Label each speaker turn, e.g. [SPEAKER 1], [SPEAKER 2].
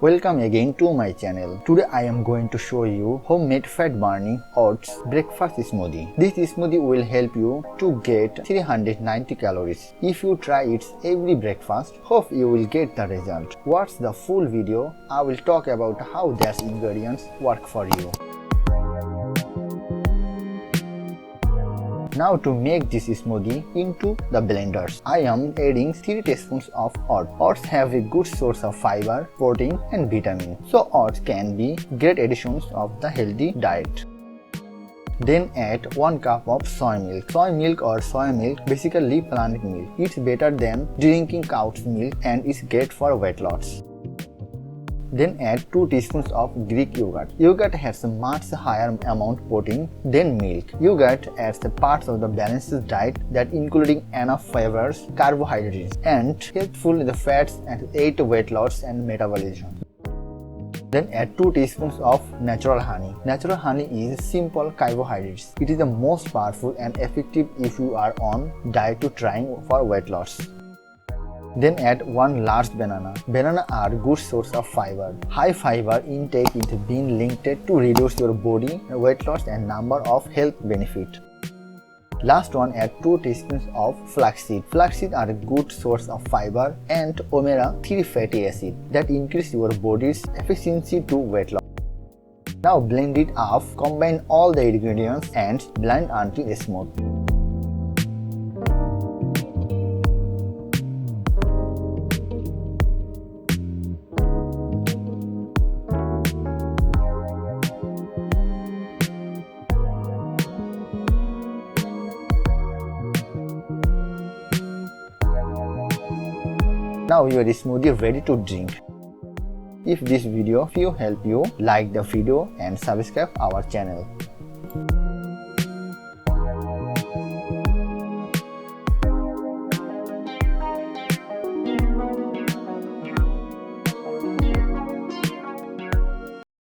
[SPEAKER 1] Welcome again to my channel. Today I am going to show you homemade fat burning oats breakfast smoothie. This smoothie will help you to get 390 calories. If you try it every breakfast, hope you will get the result. Watch the full video. I will talk about how these ingredients work for you. Now to make this smoothie into the blenders, I am adding 3 teaspoons of oats. Oats have a good source of fiber, protein and vitamin, so oats can be great additions of the healthy diet. Then add 1 cup of soy milk. Soy milk or soy milk basically plant milk. It's better than drinking cow's milk and is great for weight loss. Then add 2 teaspoons of Greek yogurt. Yogurt has a much higher amount of protein than milk. Yogurt adds a part of the balanced diet that including enough fibers, carbohydrates, and helpful in the fats and aid weight loss and metabolism. Then add 2 teaspoons of natural honey. Natural honey is simple carbohydrates. It is the most powerful and effective if you are on diet to trying for weight loss. Then add 1 large banana. Banana are good source of fiber. High fiber intake is being linked to reduce your body weight loss and number of health benefits. Last one, add 2 teaspoons of flaxseed. Flaxseed are a good source of fiber and omega-3 fatty acid that increase your body's efficiency to weight loss. Now blend it up, combine all the ingredients and blend until smooth. Now your smoothie ready to drink. If this video help you, like the video and subscribe our channel.